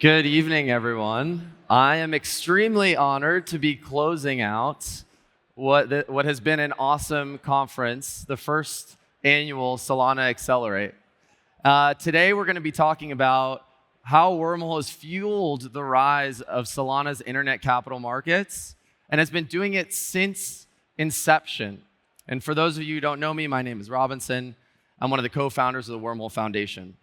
Good evening, everyone. I am extremely honored to be closing out what has been an awesome conference, the first annual Solana Accelerate. Today, we're going to be talking about how Wormhole has fueled the rise of Solana's internet capital markets and has been doing it since inception. And for those of you who don't know me, my name is Robinson. I'm one of the co-founders of the Wormhole Foundation.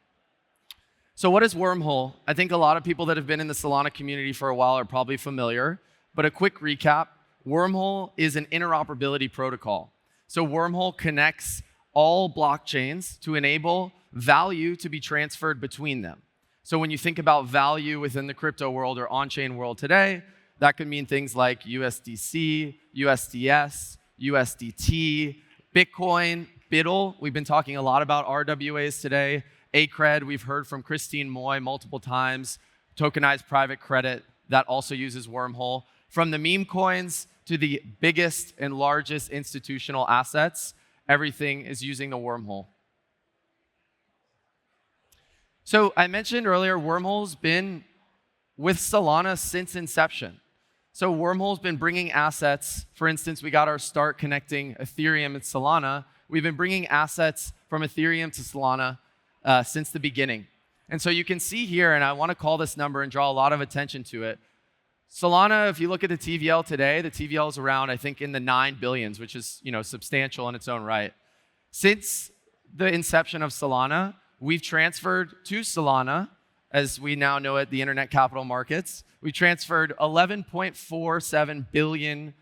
So what is Wormhole? I think a lot of people that have been in the Solana community for a while are probably familiar, but a quick recap, Wormhole is an interoperability protocol. So Wormhole connects all blockchains to enable value to be transferred between them. So when you think about value within the crypto world or on-chain world today, that could mean things like USDC, USDS, USDT, Bitcoin, BIDL. We've been talking a lot about RWAs today. ACRED, we've heard from Christine Moy multiple times, tokenized private credit that also uses Wormhole. From the meme coins to the biggest and largest institutional assets, everything is using the Wormhole. So I mentioned earlier, Wormhole's been with Solana since inception. So Wormhole's been bringing assets. For instance, we got our start connecting Ethereum and Solana. We've been bringing assets from Ethereum to Solana since the beginning. And so you can see here, and I want to call this number and draw a lot of attention to it. Solana, if you look at the TVL today, the TVL is around, I think, in the 9 billions, which is substantial in its own right. Since the inception of Solana, we've transferred to Solana, as we now know it, the internet capital markets, we transferred $11.47 billion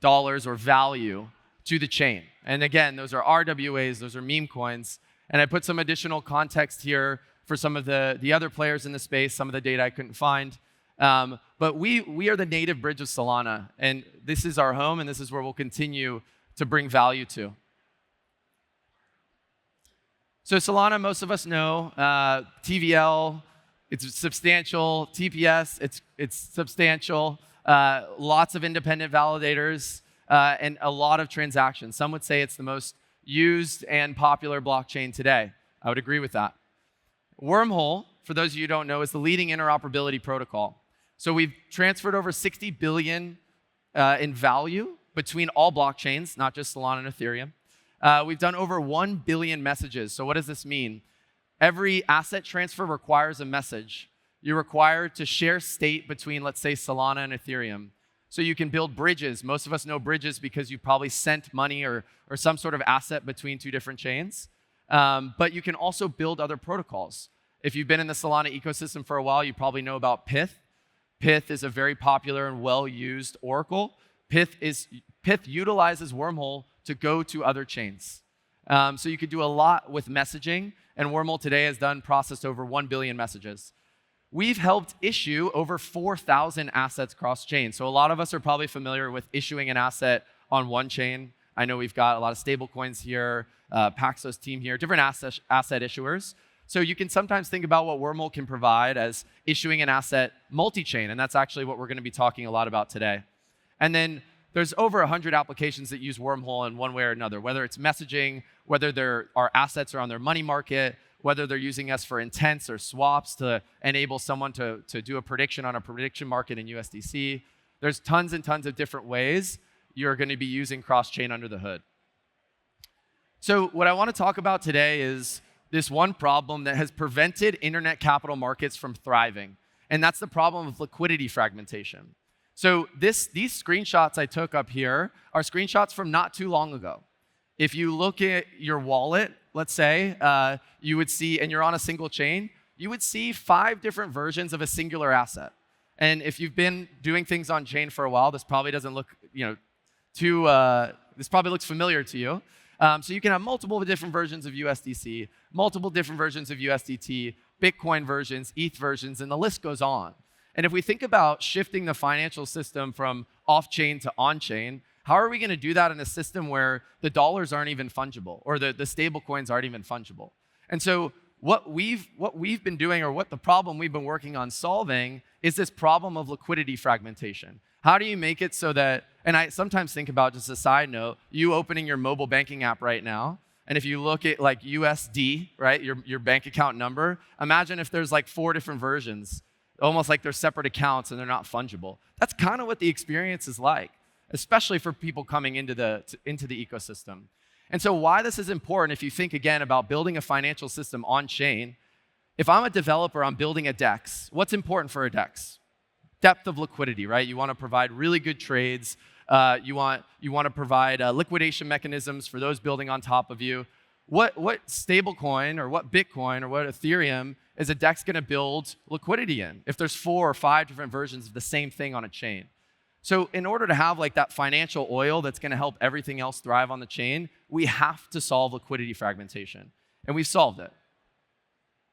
or value to the chain. And again, those are RWAs, those are meme coins. And I put some additional context here for some of the other players in the space, some of the data I couldn't find. But we are the native bridge of Solana, and this is our home, and this is where we'll continue to bring value to. So Solana, most of us know, TVL, it's substantial. TPS, it's substantial. Lots of independent validators, and a lot of transactions. Some would say it's the most used and popular blockchain today. I would agree with that. Wormhole, for those of you who don't know, is the leading interoperability protocol. So we've transferred over 60 billion in value between all blockchains, not just Solana and Ethereum. We've done over 1 billion messages. So what does this mean? Every asset transfer requires a message. You're required to share state between, let's say, Solana and Ethereum. So you can build bridges. Most of us know bridges because you probably sent money or some sort of asset between two different chains. But you can also build other protocols. If you've been in the Solana ecosystem for a while, you probably know about Pyth. Pyth is a very popular and well-used oracle. Pyth utilizes Wormhole to go to other chains. So you could do a lot with messaging, and Wormhole today has processed over 1 billion messages. We've helped issue over 4,000 assets cross-chain. So a lot of us are probably familiar with issuing an asset on one chain. I know we've got a lot of stable coins here, Paxos team here, different asset issuers. So you can sometimes think about what Wormhole can provide as issuing an asset multi-chain, and that's actually what we're going to be talking a lot about today. And then there's over 100 applications that use Wormhole in one way or another, whether it's messaging, whether our assets are on their money market, whether they're using us for intents or swaps to enable someone to do a prediction on a prediction market in USDC. There's tons and tons of different ways you're going to be using cross-chain under the hood. So what I want to talk about today is this one problem that has prevented internet capital markets from thriving, and that's the problem of liquidity fragmentation. So these screenshots I took up here are screenshots from not too long ago. If you look at your wallet, let's say, you would see, and you're on a single chain, you would see 5 different versions of a singular asset. And if you've been doing things on chain for a while, this probably doesn't look, this probably looks familiar to you. So you can have multiple different versions of USDC, multiple different versions of USDT, Bitcoin versions, ETH versions, and the list goes on. And if we think about shifting the financial system from off-chain to on-chain, how are we going to do that in a system where the dollars aren't even fungible or the stable coins aren't even fungible? And so what we've been doing, or what the problem we've been working on solving, is this problem of liquidity fragmentation. How do you make it so that, and I sometimes think about, just a side note, you opening your mobile banking app right now, and if you look at like USD, right, your bank account number, imagine if there's like 4 different versions almost like they're separate accounts and they're not fungible. That's kind of what the experience is like, especially for people coming into the ecosystem. And so why this is important, if you think again about building a financial system on chain, if I'm a developer, I'm building a DEX. What's important for a DEX? Depth of liquidity, right? You want to provide really good trades. You want to provide liquidation mechanisms for those building on top of you. What stablecoin or what Bitcoin or what Ethereum is a DEX going to build liquidity in if there's 4 or 5 different versions of the same thing on a chain? So in order to have like that financial oil that's going to help everything else thrive on the chain, we have to solve liquidity fragmentation. And we've solved it.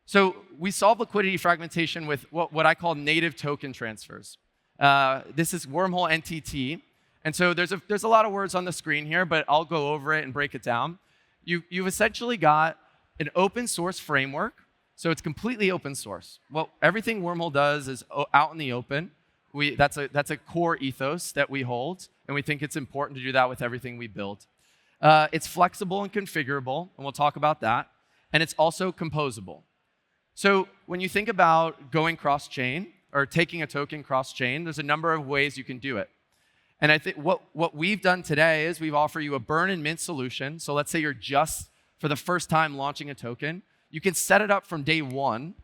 So we solve liquidity fragmentation with what I call native token transfers. This is Wormhole NTT. And so there's a lot of words on the screen here, but I'll go over it and break it down. You've essentially got an open source framework. So it's completely open source. Well, everything Wormhole does is out in the open. That's a core ethos that we hold, and we think it's important to do that with everything we build. It's flexible and configurable, and we'll talk about that. And it's also composable. So when you think about going cross-chain or taking a token cross-chain, there's a number of ways you can do it. And I think what we've done today is we've offered you a burn and mint solution. So let's say you're just, for the first time, launching a token. You can set it up from day one,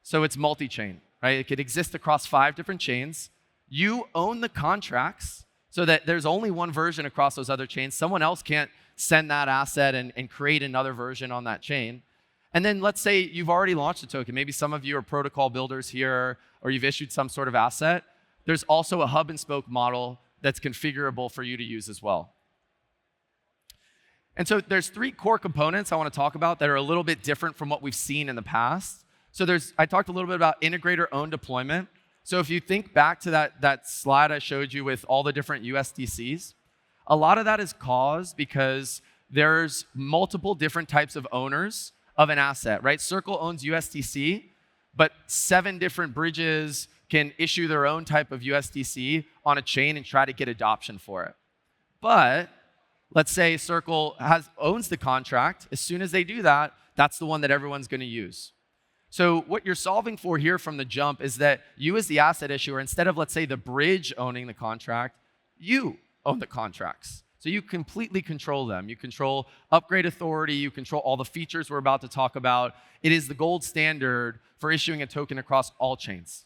so it's multi-chain, right? It could exist across 5 different chains. You own the contracts so that there's only one version across those other chains. Someone else can't send that asset and create another version on that chain. And then let's say you've already launched a token. Maybe some of you are protocol builders here, or you've issued some sort of asset. There's also a hub and spoke model that's configurable for you to use as well. And so there's 3 core components I want to talk about that are a little bit different from what we've seen in the past. So I talked a little bit about integrator-owned deployment. So if you think back to that slide I showed you with all the different USDCs, a lot of that is caused because there's multiple different types of owners of an asset, right? Circle owns USDC, but 7 different bridges can issue their own type of USDC on a chain and try to get adoption for it. But let's say Circle owns the contract. As soon as they do that, that's the one that everyone's going to use. So what you're solving for here from the jump is that you as the asset issuer, instead of, let's say, the bridge owning the contract, you own the contracts. So you completely control them. You control upgrade authority. You control all the features we're about to talk about. It is the gold standard for issuing a token across all chains.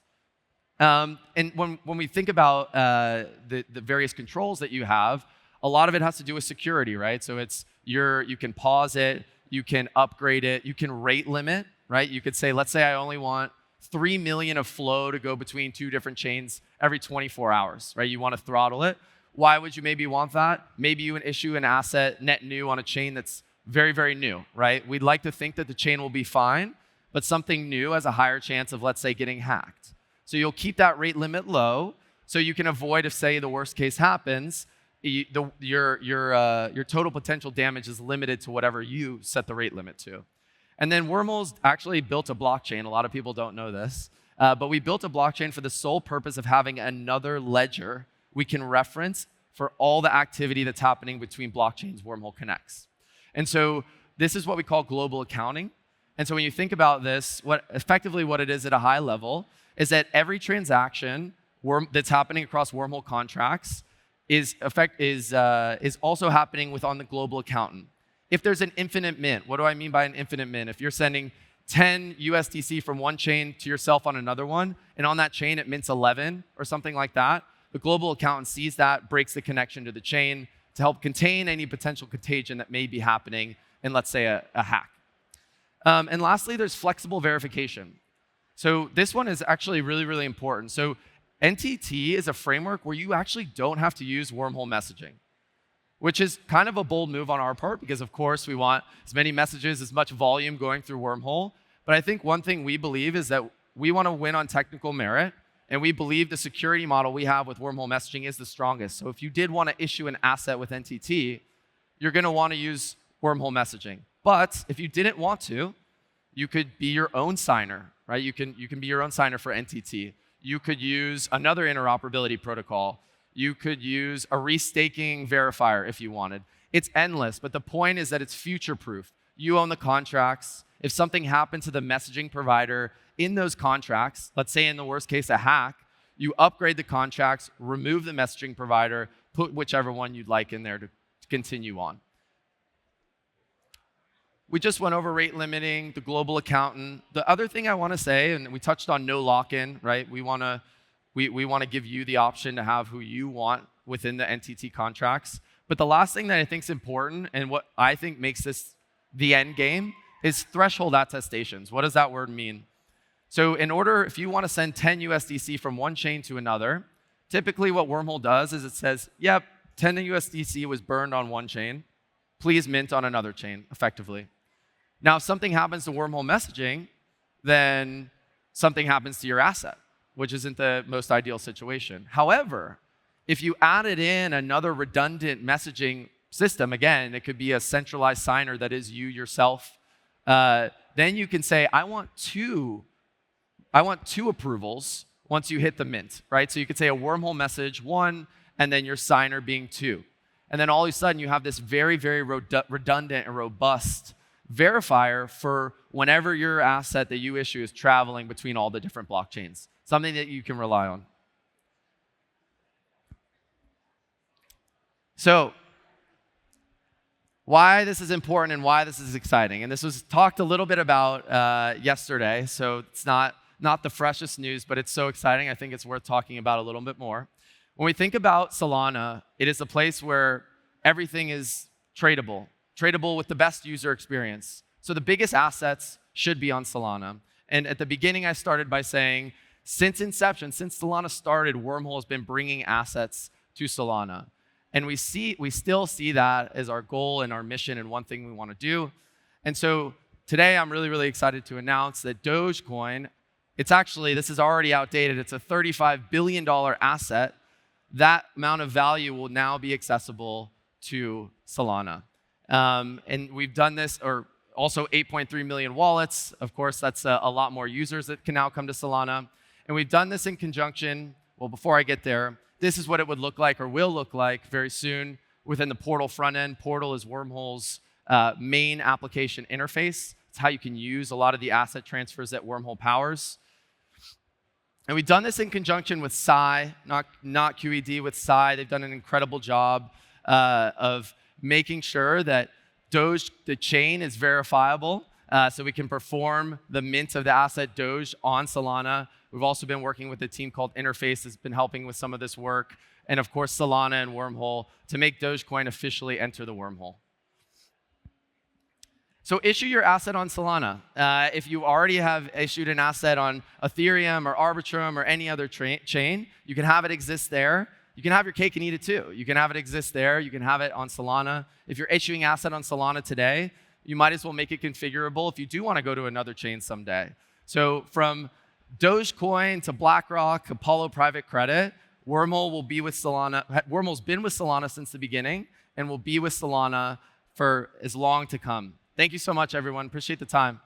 And when we think about the various controls that you have, a lot of it has to do with security, right? So you can pause it, you can upgrade it, you can rate limit, right? You could say, let's say I only want 3 million of flow to go between 2 different chains every 24 hours, right? You want to throttle it. Why would you maybe want that? Maybe you would issue an asset net new on a chain that's very, very new, right? We'd like to think that the chain will be fine, but something new has a higher chance of, let's say, getting hacked. So you'll keep that rate limit low so you can avoid if, say, the worst case happens, your total potential damage is limited to whatever you set the rate limit to. And then Wormhole's actually built a blockchain. A lot of people don't know this. But we built a blockchain for the sole purpose of having another ledger we can reference for all the activity that's happening between blockchains Wormhole connects. And so this is what we call global accounting. And so when you think about this, effectively what it is at a high level is that every transaction that's happening across Wormhole contracts is also happening on the global accountant. If there's an infinite mint, what do I mean by an infinite mint? If you're sending 10 USDC from one chain to yourself on another one, and on that chain it mints 11 or something like that, the global accountant sees that, breaks the connection to the chain to help contain any potential contagion that may be happening in, let's say, a hack. And lastly, there's flexible verification. So this one is actually really, really important. So NTT is a framework where you actually don't have to use Wormhole messaging, which is kind of a bold move on our part because, of course, we want as many messages, as much volume going through Wormhole. But I think one thing we believe is that we want to win on technical merit, and we believe the security model we have with Wormhole messaging is the strongest. So if you did want to issue an asset with NTT, you're going to want to use Wormhole messaging. But if you didn't want to, you could be your own signer, right? You can be your own signer for NTT. You could use another interoperability protocol. You could use a restaking verifier if you wanted. It's endless, but the point is that it's future-proof. You own the contracts. if something happened to the messaging provider in those contracts, let's say in the worst case a hack, you upgrade the contracts, remove the messaging provider, put whichever one you'd like in there to continue on. We just went over rate limiting, the global accountant. The other thing I want to say, and we touched on no lock-in, right? We want to give you the option to have who you want within the NTT contracts. But the last thing that I think is important, and what I think makes this the end game, is threshold attestations. What does that word mean? So if you want to send 10 USDC from one chain to another, typically what Wormhole does is it says, yep, 10 USDC was burned on one chain. Please mint on another chain, effectively. Now, if something happens to Wormhole messaging, then something happens to your asset, which isn't the most ideal situation. However, if you added in another redundant messaging system, again, it could be a centralized signer that is you yourself, then you can say, I want two approvals once you hit the mint, right? So you could say a Wormhole message, 1, and then your signer being 2. And then all of a sudden, you have this very, very redundant and robust verifier for whenever your asset that you issue is traveling between all the different blockchains, something that you can rely on. So why this is important and why this is exciting. And this was talked a little bit about yesterday, so it's not the freshest news, but it's so exciting, I think it's worth talking about a little bit more. When we think about Solana, it is a place where everything is tradable with the best user experience. So the biggest assets should be on Solana. And at the beginning, I started by saying, since inception, since Solana started, Wormhole has been bringing assets to Solana. And we still see that as our goal and our mission and one thing we want to do. And so today, I'm really, really excited to announce that Dogecoin, this is already outdated. It's a $35 billion asset. That amount of value will now be accessible to Solana. And we've done this, or also 8.3 million wallets. Of course, that's a lot more users that can now come to Solana. And we've done this in conjunction, well, before I get there, this is what it would look like or will look like very soon within the Portal front end. Portal is Wormhole's main application interface. It's how you can use a lot of the asset transfers that Wormhole powers. And we've done this in conjunction with Sai, not QED, with Sai. They've done an incredible job of making sure that Doge, the chain, is verifiable, so we can perform the mint of the asset Doge on Solana. We've also been working with a team called Interface that's been helping with some of this work. And of course, Solana and Wormhole to make Dogecoin officially enter the Wormhole. So issue your asset on Solana. If you already have issued an asset on Ethereum or Arbitrum or any other chain, you can have it exist there. You can have your cake and eat it too. You can have it exist there. You can have it on Solana. If you're issuing asset on Solana today, you might as well make it configurable if you do want to go to another chain someday. So from Dogecoin to BlackRock, Apollo Private Credit, Wormhole will be with Solana. Wormhole's been with Solana since the beginning and will be with Solana for as long to come. Thank you so much, everyone. Appreciate the time.